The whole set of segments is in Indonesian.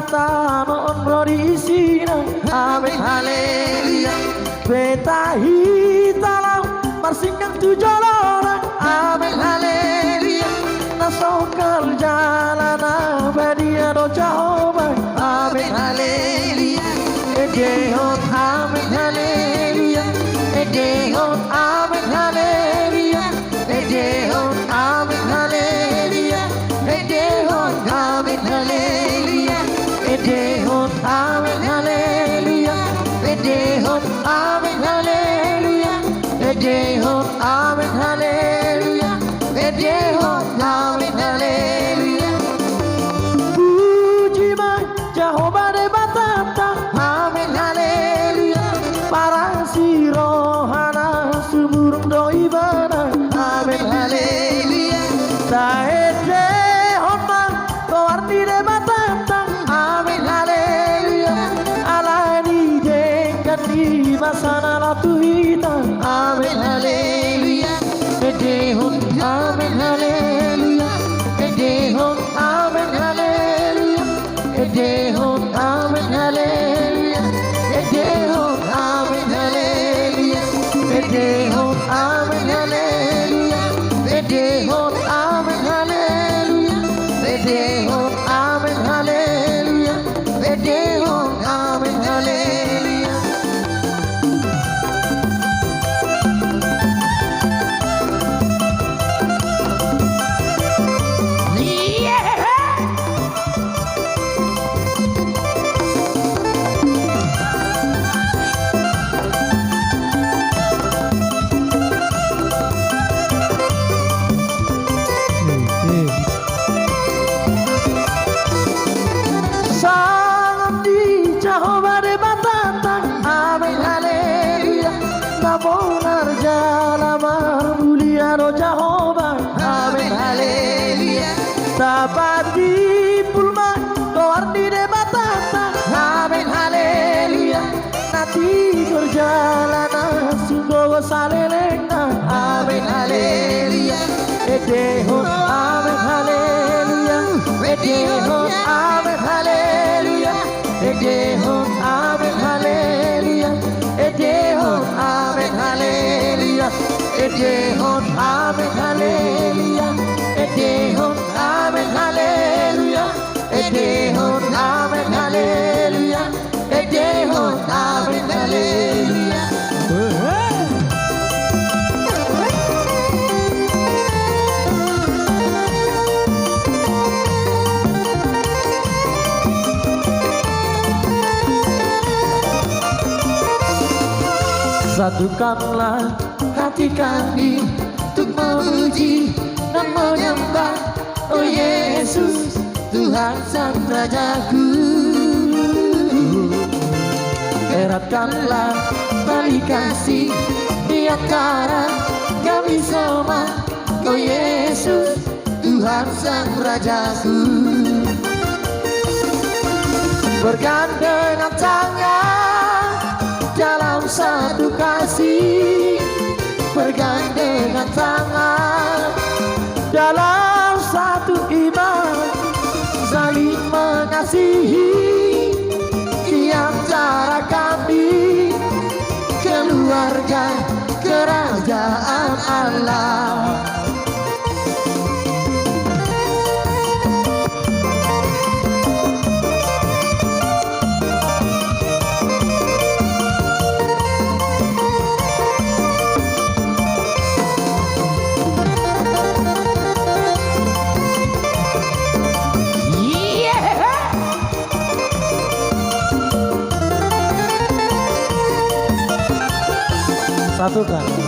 kita non brodisina. Amin haleluya. Beta hitalau marsingkan tujolora. Amin haleluya. Nasokal jalana badia do Jehovah. Amin haleluya. Edehot amin haleluya. Edehot amin haleluya. Edehot amin haleluya. Edehot amin haleluya. Edehot amin haleluya. Edehot amin haleluya. Edehot amin haleluya. Edehot amin haleluya. Puji ma Jehovah de batata. Amin haleluya. Para si rohana suburung doi bana. Amin haleluya. Saete hotma koarti de batata. Amin haleluya. Alani jengkati masana latuhita. Amin haleluya. Edehot amin haleluya. Edehot amin haleluya. Edehot amin haleluya. Edehot amin haleluya. Edehot amin haleluya. Edehot amin haleluya. Edehot amin haleluya. Edehot amin haleluya. Sangat di Jehovah de batata. Amin haleluya. Tabonar jalamar mulia do Jehovah. Amin haleluya. Tabati pulma koarti de batata. Amin haleluya. Nanti berjalanan sungguh salelena. Amin haleluya. Edehot amin haleluya. Edehot amin haleluya. Edehot amin haleluya. Edehot amin haleluya. Edehot amin haleluya. Edehot amin haleluya. Edehot amin haleluya. Edehot amin haleluya. Satukanlah hati kami untuk memuji dan menyembah, oh Yesus, Tuhan Sang Rajaku. Eratkanlah tali kasih di antara kami semua, oh Yesus, Tuhan Sang Rajaku. Bergandengan tangan dalam satu kasih, bergandengan tangan dalam satu iman, saling mengasihi di antara kami, keluarga kerajaan Allah.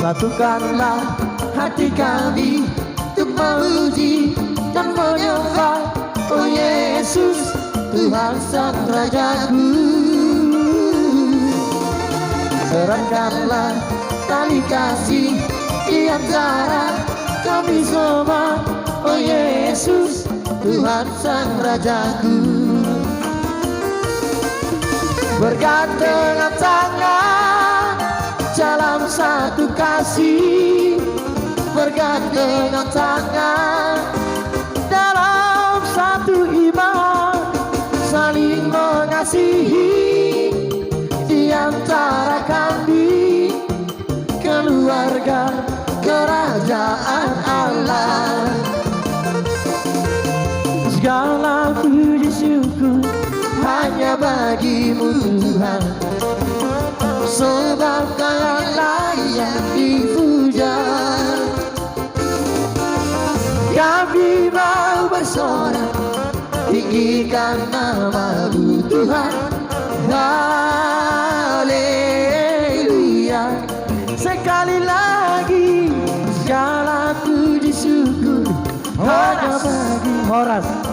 Satukanlah hati kami untuk memuji dan menyembah, oh Yesus, Tuhan Sang Rajaku. Eratkanlah tali kasih di antara kami semua, oh Yesus, Tuhan Sang Rajaku. Bergandengan tangan dalam satu kasih, bergandengan tangan dalam satu iman, saling Tuhan, sebab Kau layak dipuja. Kami mau bersorak, tinggikan nama-Mu Tuhan. Haleluya. Sekali lagi segala puji syukur hanya bagi Horas.